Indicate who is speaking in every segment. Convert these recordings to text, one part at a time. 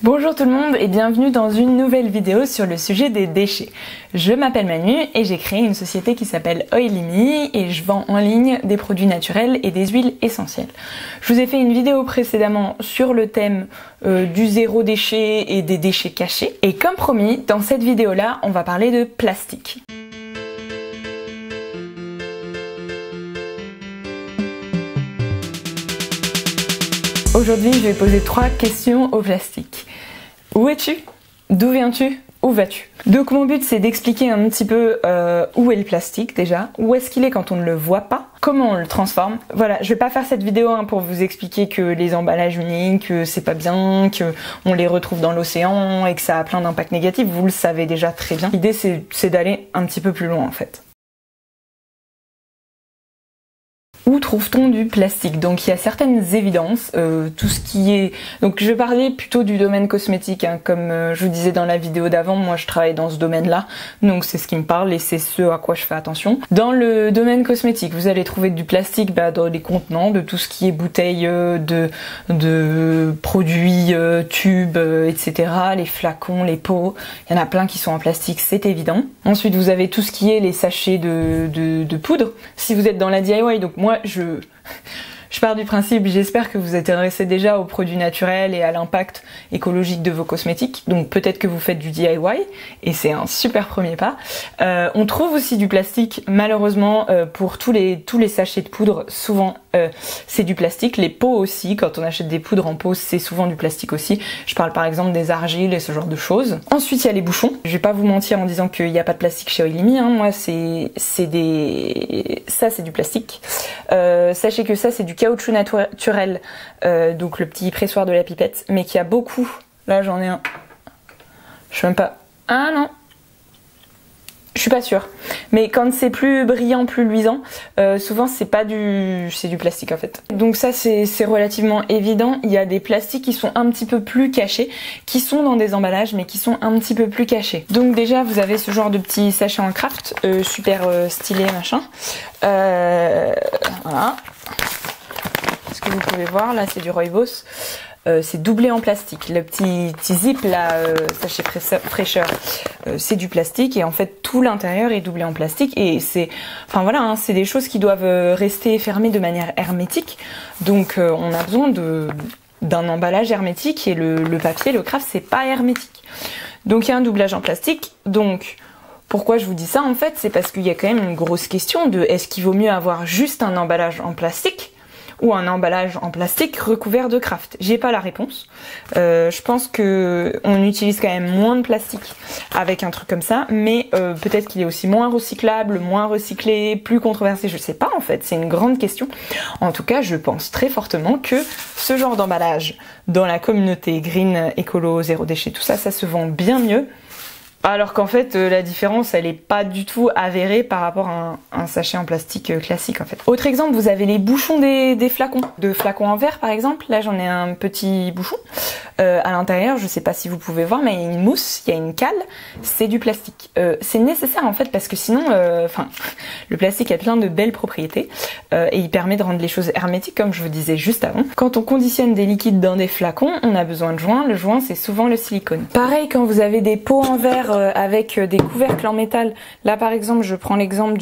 Speaker 1: Bonjour tout le monde et bienvenue dans une nouvelle vidéo sur le sujet des déchets. Je m'appelle Manu et j'ai créé une société qui s'appelle Oilimi et je vends en ligne des produits naturels et des huiles essentielles. Je vous ai fait une vidéo précédemment sur le thème du zéro déchet et des déchets cachés. Et comme promis, dans cette vidéo-là, on va parler de plastique. Aujourd'hui, je vais poser 3 questions au plastique. Où es-tu? D'où viens-tu? Où vas-tu? Donc mon but c'est d'expliquer un petit peu où est le plastique déjà, où est-ce qu'il est quand on ne le voit pas, comment on le transforme. Voilà, je vais pas faire cette vidéo pour vous expliquer que les emballages uniques, c'est pas bien, que on les retrouve dans l'océan et que ça a plein d'impacts négatifs, vous le savez déjà très bien. L'idée c'est d'aller un petit peu plus loin en fait. Où trouve-t-on du plastique? Donc il y a certaines évidences, tout ce qui est... Donc je vais parler plutôt du domaine cosmétique, hein, comme je vous disais dans la vidéo d'avant, moi je travaille dans ce domaine-là, donc c'est ce qui me parle et c'est ce à quoi je fais attention. Dans le domaine cosmétique, vous allez trouver du plastique dans les contenants, de tout ce qui est bouteilles de produits, tubes, etc., les flacons, les pots, il y en a plein qui sont en plastique, c'est évident. Ensuite vous avez tout ce qui est les sachets de poudre. Si vous êtes dans la DIY, donc moi je pars du principe, j'espère que vous êtes intéressé déjà aux produits naturels et à l'impact écologique de vos cosmétiques, donc peut-être que vous faites du DIY et c'est un super premier pas. On trouve aussi du plastique malheureusement pour tous les sachets de poudre, souvent c'est du plastique, les pots aussi, quand on achète des poudres en pot c'est souvent du plastique aussi. Je parle par exemple des argiles et ce genre de choses. Ensuite il y a les bouchons, je vais pas vous mentir en disant qu'il n'y a pas de plastique chez Oilimi, hein. Moi ça c'est du plastique. Sachez que ça c'est du caoutchouc naturel, donc le petit pressoir de la pipette, mais qui a beaucoup, là j'en ai un, je sais même pas, ah non, je suis pas sûre, mais quand c'est plus brillant, plus luisant, souvent c'est du plastique en fait. Donc ça c'est relativement évident. Il y a des plastiques qui sont un petit peu plus cachés, qui sont dans des emballages mais qui sont un petit peu plus cachés. Donc déjà vous avez ce genre de petits sachets en craft, super stylé machin. Voilà. Ce que vous pouvez voir là c'est du Rooibos. C'est doublé en plastique. Le petit zip là, sachet fraîcheur, c'est du plastique et en fait tout l'intérieur est doublé en plastique et c'est, enfin voilà, hein, c'est des choses qui doivent rester fermées de manière hermétique. Donc on a besoin d'un emballage hermétique et le papier, le craft, c'est pas hermétique. Donc il y a un doublage en plastique. Donc pourquoi je vous dis ça en fait, c'est parce qu'il y a quand même une grosse question de est-ce qu'il vaut mieux avoir juste un emballage en plastique ou un emballage en plastique recouvert de craft? J'ai pas la réponse. Je pense que on utilise quand même moins de plastique avec un truc comme ça, mais peut-être qu'il est aussi moins recyclable, moins recyclé, plus controversé, je sais pas en fait, c'est une grande question. En tout cas, je pense très fortement que ce genre d'emballage dans la communauté green, écolo, zéro déchet, tout ça, ça se vend bien mieux. Alors qu'en fait la différence elle est pas du tout avérée par rapport à un sachet en plastique classique en fait. Autre exemple, vous avez les bouchons des flacons, de flacons en verre par exemple. Là j'en ai un petit bouchon. À l'intérieur, je sais pas si vous pouvez voir, mais il y a une mousse, il y a une cale, c'est du plastique. C'est nécessaire en fait parce que sinon, le plastique a plein de belles propriétés et il permet de rendre les choses hermétiques comme je vous disais juste avant. Quand on conditionne des liquides dans des flacons, on a besoin de joint. Le joint c'est souvent le silicone. Pareil quand vous avez des pots en verre avec des couvercles en métal. Là par exemple je prends l'exemple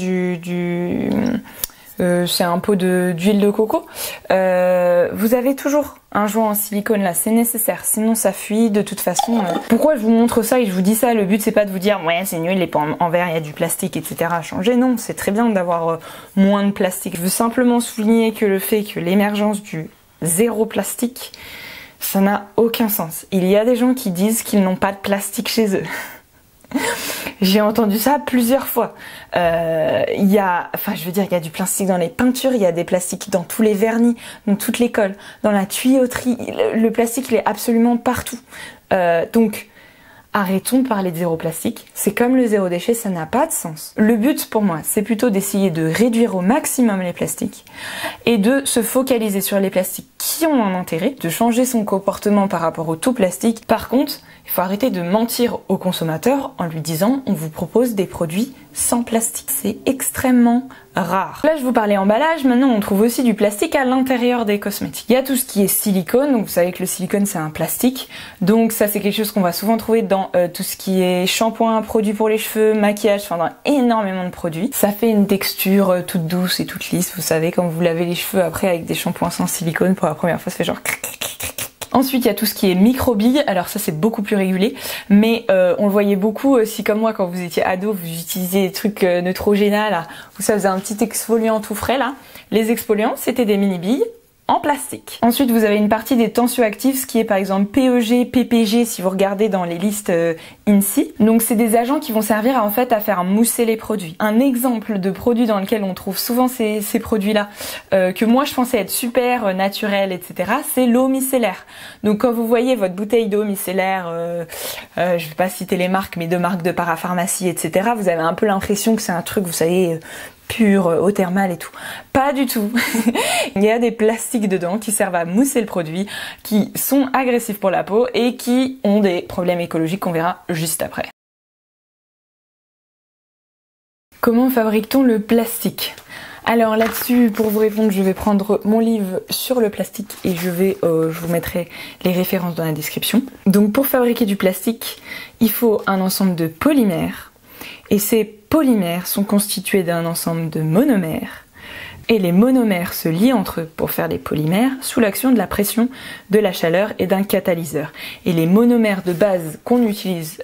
Speaker 1: c'est un pot d'huile de coco. Vous avez toujours un joint en silicone là, c'est nécessaire, sinon ça fuit de toute façon. Pourquoi je vous montre ça et je vous dis ça? Le but c'est pas de vous dire ouais c'est nul, les pots en verre il y a du plastique etc à changer. Non, c'est très bien d'avoir moins de plastique. Je veux simplement souligner que le fait que l'émergence du zéro plastique, ça n'a aucun sens. Il y a des gens qui disent qu'ils n'ont pas de plastique chez eux. J'ai entendu ça plusieurs fois. Il y a du plastique dans les peintures, il y a des plastiques dans tous les vernis, dans toute l'école, dans la tuyauterie. Le plastique, il est absolument partout. Donc, arrêtons de parler de zéro plastique. C'est comme le zéro déchet, ça n'a pas de sens. Le but pour moi, c'est plutôt d'essayer de réduire au maximum les plastiques et de se focaliser sur les plastiques qui ont un intérêt, de changer son comportement par rapport au tout plastique. Par contre, il faut arrêter de mentir au consommateur en lui disant on vous propose des produits sans plastique. C'est extrêmement rare. Là, je vous parlais emballage, maintenant on trouve aussi du plastique à l'intérieur des cosmétiques. Il y a tout ce qui est silicone, donc vous savez que le silicone c'est un plastique, donc ça c'est quelque chose qu'on va souvent trouver dans tout ce qui est shampoing, produits pour les cheveux, maquillage, enfin dans énormément de produits. Ça fait une texture toute douce et toute lisse, vous savez, quand vous lavez les cheveux après avec des shampoings sans silicone pour la première fois, ça fait genre... Ensuite, il y a tout ce qui est microbilles. Alors ça, c'est beaucoup plus régulé, mais on le voyait beaucoup aussi comme moi quand vous étiez ado, vous utilisiez des trucs Neutrogena là, où ça faisait un petit exfoliant tout frais là. Les exfoliants, c'était des mini-billes en plastique. Ensuite, vous avez une partie des tensioactifs, ce qui est par exemple PEG, PPG, si vous regardez dans les listes INSEE. Donc c'est des agents qui vont servir en fait à faire mousser les produits. Un exemple de produit dans lequel on trouve souvent ces produits-là, que moi je pensais être super naturel, etc., c'est l'eau micellaire. Donc quand vous voyez votre bouteille d'eau micellaire, je vais pas citer les marques, mais de marques de parapharmacie, etc., vous avez un peu l'impression que c'est un truc, vous savez... pur, eau thermale et tout. Pas du tout. Il y a des plastiques dedans qui servent à mousser le produit, qui sont agressifs pour la peau et qui ont des problèmes écologiques qu'on verra juste après. Comment fabrique-t-on le plastique ? Alors là-dessus, pour vous répondre, je vais prendre mon livre sur le plastique et je vous mettrai les références dans la description. Donc pour fabriquer du plastique, il faut un ensemble de polymères. Et ces polymères sont constitués d'un ensemble de monomères. Et les monomères se lient entre eux pour faire des polymères sous l'action de la pression, de la chaleur et d'un catalyseur. Et les monomères de base qu'on utilise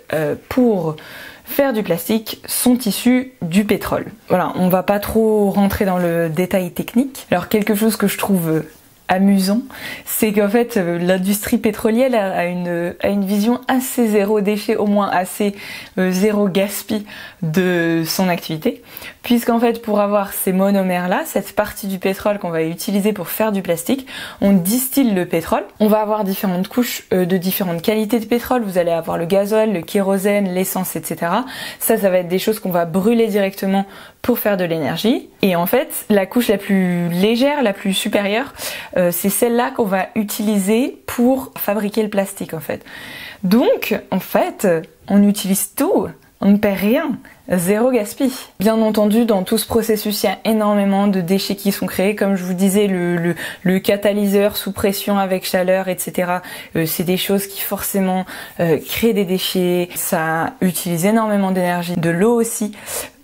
Speaker 1: pour faire du plastique sont issus du pétrole. Voilà, on va pas trop rentrer dans le détail technique. Alors quelque chose que je trouve... amusant, c'est qu'en fait l'industrie pétrolière a une vision assez zéro déchet, au moins assez zéro gaspille de son activité, puisqu'en fait pour avoir ces monomères là, cette partie du pétrole qu'on va utiliser pour faire du plastique, on distille le pétrole, on va avoir différentes couches de différentes qualités de pétrole, vous allez avoir le gazole, le kérosène, l'essence, etc. Ça va être des choses qu'on va brûler directement pour faire de l'énergie, et en fait la couche la plus légère, la plus supérieure, c'est celle-là qu'on va utiliser pour fabriquer le plastique en fait. Donc en fait on utilise tout, on ne perd rien, zéro gaspille. Bien entendu, dans tout ce processus, il y a énormément de déchets qui sont créés. Comme je vous disais, le catalyseur sous pression avec chaleur, etc. C'est des choses qui forcément créent des déchets. Ça utilise énormément d'énergie. De l'eau aussi.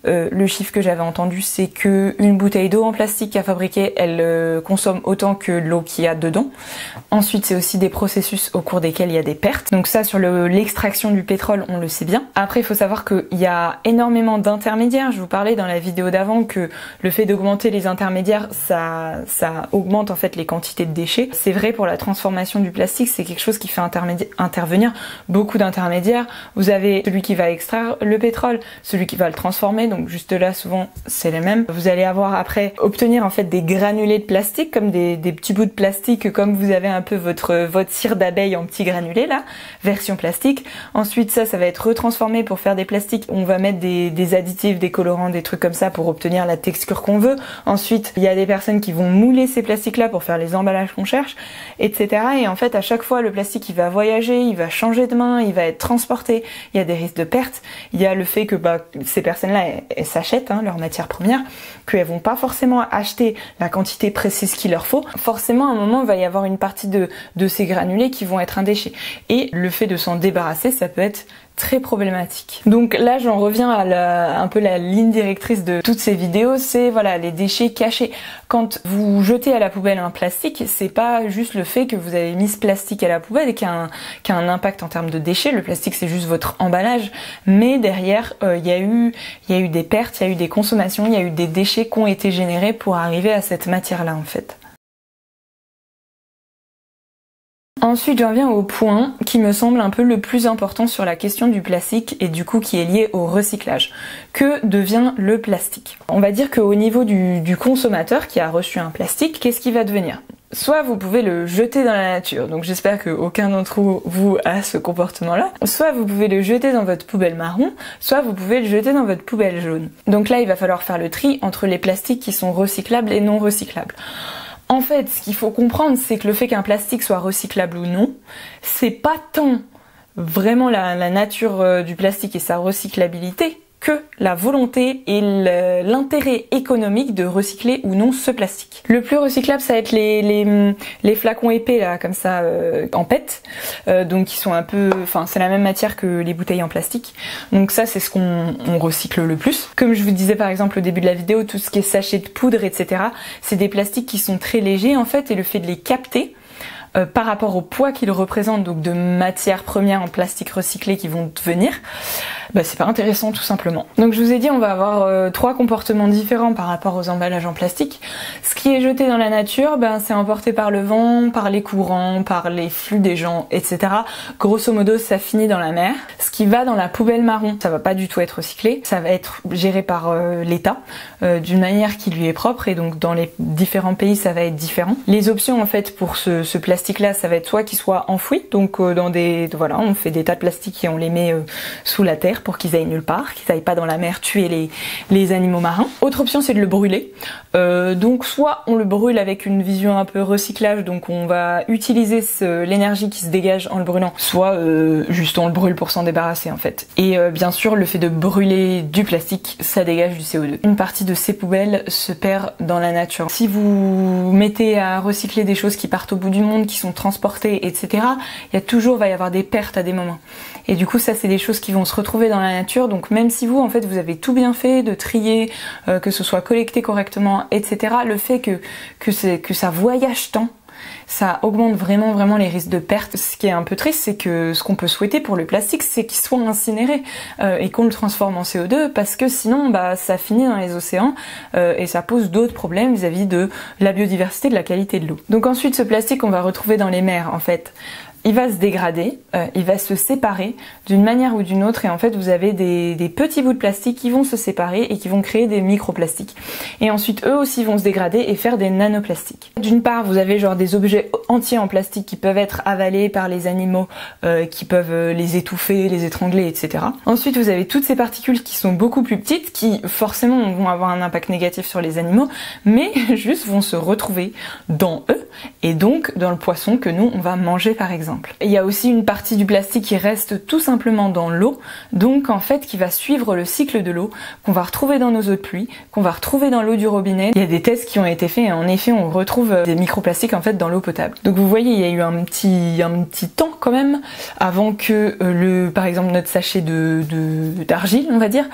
Speaker 1: Le chiffre que j'avais entendu, c'est que une bouteille d'eau en plastique à fabriquer, elle consomme autant que l'eau qu'il y a dedans. Ensuite, c'est aussi des processus au cours desquels il y a des pertes. Donc ça, sur l'extraction du pétrole, on le sait bien. Après, il faut savoir qu'il y a énormément d'intermédiaires. Je vous parlais dans la vidéo d'avant que le fait d'augmenter les intermédiaires, ça augmente en fait les quantités de déchets. C'est vrai pour la transformation du plastique, c'est quelque chose qui fait intervenir beaucoup d'intermédiaires. Vous avez celui qui va extraire le pétrole, celui qui va le transformer, donc juste là souvent c'est les mêmes. Vous allez avoir après obtenir en fait des granulés de plastique, comme des petits bouts de plastique, comme vous avez un peu votre cire d'abeille en petits granulés là, version plastique. Ensuite ça va être retransformé pour faire des plastiques. On va mettre des additifs, des colorants, des trucs comme ça pour obtenir la texture qu'on veut. Ensuite il y a des personnes qui vont mouler ces plastiques là pour faire les emballages qu'on cherche, etc. Et en fait à chaque fois le plastique il va voyager, il va changer de main, il va être transporté, il y a des risques de perte. Il y a le fait que ces personnes là elles s'achètent leur matière première, qu'elles vont pas forcément acheter la quantité précise qu'il leur faut. Forcément à un moment il va y avoir une partie de ces granulés qui vont être un déchet. Et le fait de s'en débarrasser, ça peut être très problématique. Donc là j'en reviens à un peu la ligne directrice de toutes ces vidéos, c'est voilà les déchets cachés. Quand vous jetez à la poubelle un plastique, c'est pas juste le fait que vous avez mis ce plastique à la poubelle qui a un impact en termes de déchets. Le plastique c'est juste votre emballage, mais derrière il y a eu des pertes, il y a eu des consommations, il y a eu des déchets qui ont été générés pour arriver à cette matière là en fait. Ensuite, j'en viens au point qui me semble un peu le plus important sur la question du plastique et du coup qui est lié au recyclage. Que devient le plastique ? On va dire qu'au niveau du consommateur qui a reçu un plastique, qu'est-ce qu'il va devenir ? Soit vous pouvez le jeter dans la nature, donc j'espère qu'aucun d'entre vous a ce comportement-là. Soit vous pouvez le jeter dans votre poubelle marron, soit vous pouvez le jeter dans votre poubelle jaune. Donc là, il va falloir faire le tri entre les plastiques qui sont recyclables et non recyclables. En fait, ce qu'il faut comprendre, c'est que le fait qu'un plastique soit recyclable ou non, c'est pas tant vraiment la nature du plastique et sa recyclabilité que la volonté et l'intérêt économique de recycler ou non ce plastique. Le plus recyclable, ça va être les flacons épais là, comme ça, en PET, donc qui sont un peu, enfin c'est la même matière que les bouteilles en plastique. Donc ça c'est ce qu'on recycle le plus. Comme je vous disais par exemple au début de la vidéo, tout ce qui est sachet de poudre, etc. C'est des plastiques qui sont très légers en fait, et le fait de les capter par rapport au poids qu'ils représentent, donc de matières premières en plastique recyclé qui vont devenir, bah c'est pas intéressant tout simplement. Donc je vous ai dit, on va avoir 3 comportements différents par rapport aux emballages en plastique. Ce qui est jeté dans la nature, ben c'est emporté par le vent, par les courants, par les flux des gens, etc. Grosso modo, ça finit dans la mer. Ce qui va dans la poubelle marron, ça va pas du tout être recyclé, ça va être géré par l'État d'une manière qui lui est propre, et donc dans les différents pays ça va être différent. Les options en fait pour ce plastique là, ça va être soit qu'il soit enfoui, donc dans des, voilà, on fait des tas de plastiques et on les met sous la terre pour qu'ils aillent nulle part, qu'ils aillent pas dans la mer tuer les animaux marins. Autre option, c'est de le brûler. Donc soit on le brûle avec une vision un peu recyclage, donc on va utiliser l'énergie qui se dégage en le brûlant, soit juste on le brûle pour s'en débarrasser en fait. Et bien sûr, le fait de brûler du plastique, ça dégage du CO2. Une partie de ces poubelles se perd dans la nature. Si vous mettez à recycler des choses qui partent au bout du monde, qui sont transportées, etc., va y avoir des pertes à des moments. Et du coup, ça c'est des choses qui vont se retrouver dans la nature. Donc même si vous, en fait, vous avez tout bien fait, de trier, que ce soit collecté correctement, etc., le fait que ça voyage tant, ça augmente vraiment les risques de perte. Ce qui est un peu triste, c'est que ce qu'on peut souhaiter pour le plastique, c'est qu'il soit incinéré et qu'on le transforme en CO2, parce que sinon bah ça finit dans les océans et ça pose d'autres problèmes vis-à-vis de la biodiversité, de la qualité de l'eau. Donc ensuite, ce plastique, on va retrouver dans les mers en fait. Il va se dégrader, il va se séparer d'une manière ou d'une autre, et en fait vous avez des petits bouts de plastique qui vont se séparer et qui vont créer des microplastiques. Et ensuite eux aussi vont se dégrader et faire des nanoplastiques. D'une part, vous avez genre des objets entiers en plastique qui peuvent être avalés par les animaux, qui peuvent les étouffer, les étrangler, etc. Ensuite vous avez toutes ces particules qui sont beaucoup plus petites, qui forcément vont avoir un impact négatif sur les animaux, mais juste vont se retrouver dans eux, et donc dans le poisson que nous on va manger par exemple. Il y a aussi une partie du plastique qui reste tout simplement dans l'eau, donc en fait qui va suivre le cycle de l'eau, qu'on va retrouver dans nos eaux de pluie, qu'on va retrouver dans l'eau du robinet. Il y a des tests qui ont été faits et en effet on retrouve des microplastiques en fait dans l'eau potable. Donc vous voyez, il y a eu un petit temps quand même avant que par exemple notre sachet d'argile, on va dire,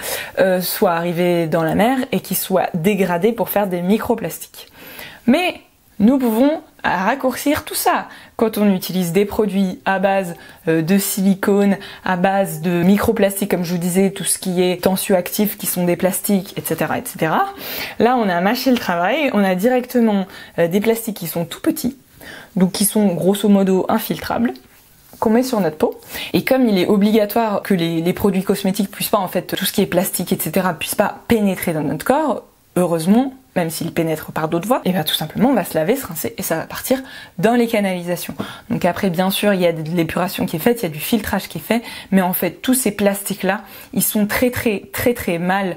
Speaker 1: soit arrivé dans la mer et qu'il soit dégradé pour faire des microplastiques. Mais nous pouvons raccourcir tout ça quand on utilise des produits à base de silicone, à base de microplastiques, comme je vous disais, tout ce qui est tensioactif, qui sont des plastiques, etc., etc. Là, on a mâché le travail, on a directement des plastiques qui sont tout petits, donc qui sont grosso modo infiltrables, qu'on met sur notre peau. Et comme il est obligatoire que les produits cosmétiques puissent pas, en fait, tout ce qui est plastique, etc., puissent pas pénétrer dans notre corps, heureusement, même s'il pénètre par d'autres voies, et bien tout simplement on va se laver, se rincer, et ça va partir dans les canalisations. Donc après bien sûr il y a de l'épuration qui est faite, il y a du filtrage qui est fait, mais en fait tous ces plastiques là, ils sont très mal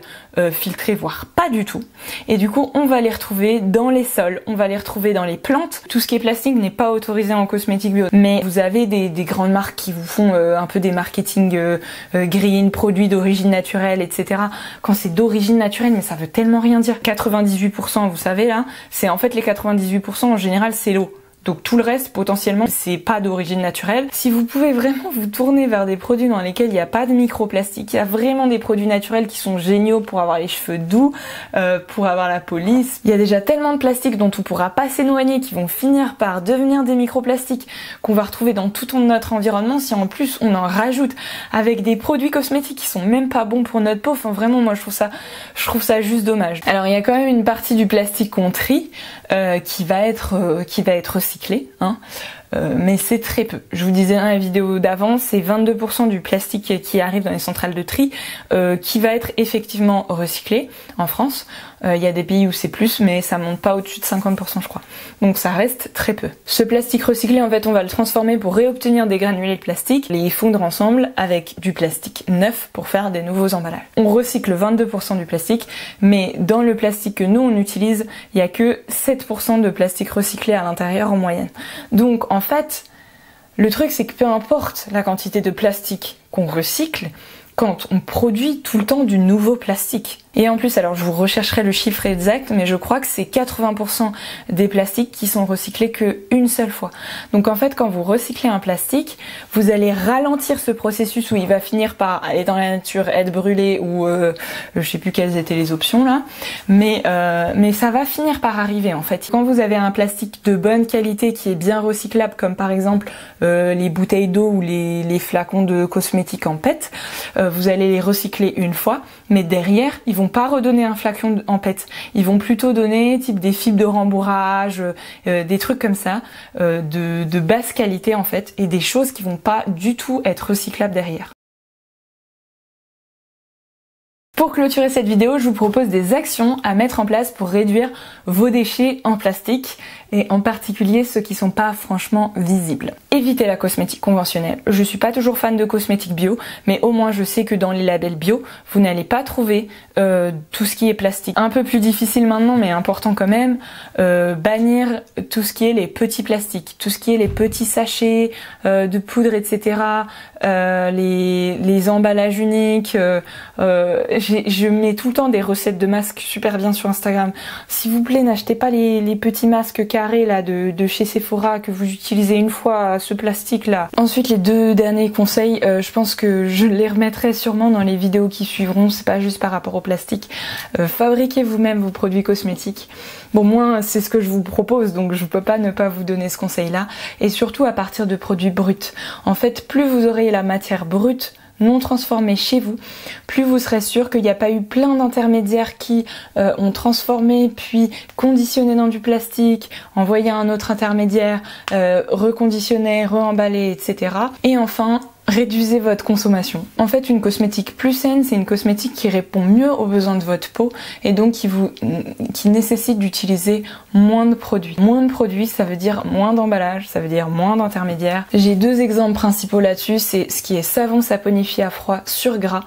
Speaker 1: filtrés, voire pas du tout. Et du coup on va les retrouver dans les sols, on va les retrouver dans les plantes. Tout ce qui est plastique n'est pas autorisé en cosmétique bio, mais vous avez des grandes marques qui vous font un peu des marketing green, produits d'origine naturelle, etc. Quand c'est d'origine naturelle, mais ça veut tellement rien dire. 98%, vous savez là, c'est en fait les 98% en général c'est l'eau. Donc tout le reste, potentiellement, c'est pas d'origine naturelle. Si vous pouvez vraiment vous tourner vers des produits dans lesquels il n'y a pas de microplastique, il y a vraiment des produits naturels qui sont géniaux pour avoir les cheveux doux, pour avoir la peau lisse. Il y a déjà tellement de plastiques dont on pourra pas s'éloigner, qui vont finir par devenir des microplastiques, qu'on va retrouver dans tout notre environnement. Si en plus on en rajoute avec des produits cosmétiques qui sont même pas bons pour notre peau, enfin vraiment moi je trouve ça juste dommage. Alors il y a quand même une partie du plastique qu'on trie, qui va être recyclé, hein. Mais c'est très peu. Je vous disais dans la vidéo d'avant, c'est 22% du plastique qui arrive dans les centrales de tri qui va être effectivement recyclé en France. Il y a des pays où c'est plus, mais ça monte pas au-dessus de 50% je crois. Donc ça reste très peu. Ce plastique recyclé, en fait, on va le transformer pour réobtenir des granulés de plastique, les fondre ensemble avec du plastique neuf pour faire des nouveaux emballages. On recycle 22% du plastique, mais dans le plastique que nous on utilise, il y a que 7% de plastique recyclé à l'intérieur en moyenne. Donc en fait, le truc c'est que peu importe la quantité de plastique qu'on recycle, quand on produit tout le temps du nouveau plastique. Et en plus, alors je vous rechercherai le chiffre exact, mais je crois que c'est 80% des plastiques qui sont recyclés qu'une seule fois. Donc en fait, quand vous recyclez un plastique, vous allez ralentir ce processus où il va finir par aller dans la nature, être brûlé ou je sais plus quelles étaient les options là, mais ça va finir par arriver en fait. Quand vous avez un plastique de bonne qualité qui est bien recyclable, comme par exemple les bouteilles d'eau ou les flacons de cosmétiques en PET, vous allez les recycler une fois, mais derrière ils vont pas redonner un flacon en PET, ils vont plutôt donner type des fibres de rembourrage, des trucs comme ça, de basse qualité en fait, et des choses qui vont pas du tout être recyclables derrière. Pour clôturer cette vidéo, je vous propose des actions à mettre en place pour réduire vos déchets en plastique, et en particulier ceux qui sont pas franchement visibles. Évitez la cosmétique conventionnelle. Je suis pas toujours fan de cosmétique bio, mais au moins je sais que dans les labels bio, vous n'allez pas trouver tout ce qui est plastique. Un peu plus difficile maintenant, mais important quand même, bannir tout ce qui est les petits plastiques, tout ce qui est les petits sachets de poudre, etc., les emballages uniques. Je mets tout le temps des recettes de masques super bien sur Instagram. S'il vous plaît, n'achetez pas les petits masques carrés là de chez Sephora que vous utilisez une fois, ce plastique là. Ensuite, les deux derniers conseils, je pense que je les remettrai sûrement dans les vidéos qui suivront, c'est pas juste par rapport au plastique. Fabriquez vous-même vos produits cosmétiques. Bon, moi c'est ce que je vous propose, donc je peux pas ne pas vous donner ce conseil là, et surtout à partir de produits bruts. En fait, plus vous aurez la matière brute non transformé chez vous, plus vous serez sûr qu'il n'y a pas eu plein d'intermédiaires qui ont transformé puis conditionné dans du plastique, envoyé à un autre intermédiaire, reconditionné, reemballé, etc. Et enfin, réduisez votre consommation. En fait, une cosmétique plus saine, c'est une cosmétique qui répond mieux aux besoins de votre peau et donc qui nécessite d'utiliser moins de produits. Moins de produits, ça veut dire moins d'emballage, ça veut dire moins d'intermédiaires. J'ai deux exemples principaux là-dessus, c'est ce qui est savon saponifié à froid sur gras.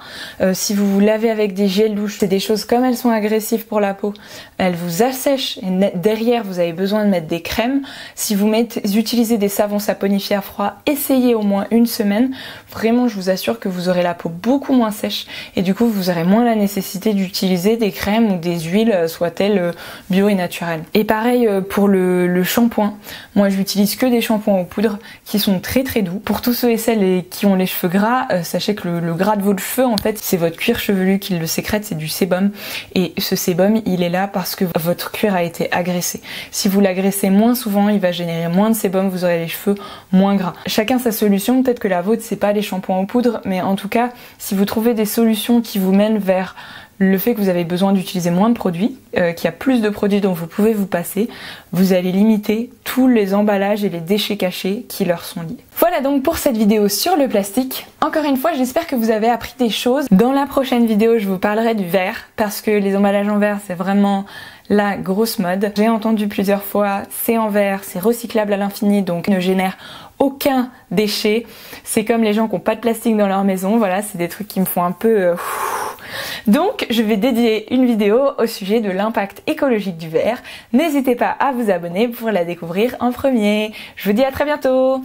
Speaker 1: Si vous vous lavez avec des gels douche, c'est des choses comme elles sont agressives pour la peau, elles vous assèchent et derrière vous avez besoin de mettre des crèmes. Si vous utilisez des savons saponifiés à froid, essayez au moins une semaine. Vraiment, je vous assure que vous aurez la peau beaucoup moins sèche et du coup vous aurez moins la nécessité d'utiliser des crèmes ou des huiles, soient-elles bio et naturelles. Et pareil pour le shampoing. Moi j'utilise que des shampoings aux poudres qui sont très très doux. Pour tous ceux et celles qui ont les cheveux gras, sachez que le gras de votre cheveu en fait c'est votre cuir chevelu qui le sécrète, c'est du sébum, et ce sébum il est là parce que votre cuir a été agressé. Si vous l'agressez moins souvent, il va générer moins de sébum, vous aurez les cheveux moins gras. Chacun sa solution, peut-être que la vôtre c'est pas les shampoings aux poudres, mais en tout cas si vous trouvez des solutions qui vous mènent vers le fait que vous avez besoin d'utiliser moins de produits, qu'il y a plus de produits dont vous pouvez vous passer, vous allez limiter tous les emballages et les déchets cachés qui leur sont liés. Voilà donc pour cette vidéo sur le plastique. Encore une fois, j'espère que vous avez appris des choses. Dans la prochaine vidéo, je vous parlerai du verre, parce que les emballages en verre, c'est vraiment la grosse mode. J'ai entendu plusieurs fois, c'est en verre, c'est recyclable à l'infini, donc ne génère aucun déchet. C'est comme les gens qui n'ont pas de plastique dans leur maison, voilà, c'est des trucs qui me font un peu... Donc je vais dédier une vidéo au sujet de l'impact écologique du verre. N'hésitez pas à vous abonner pour la découvrir en premier. Je vous dis à très bientôt.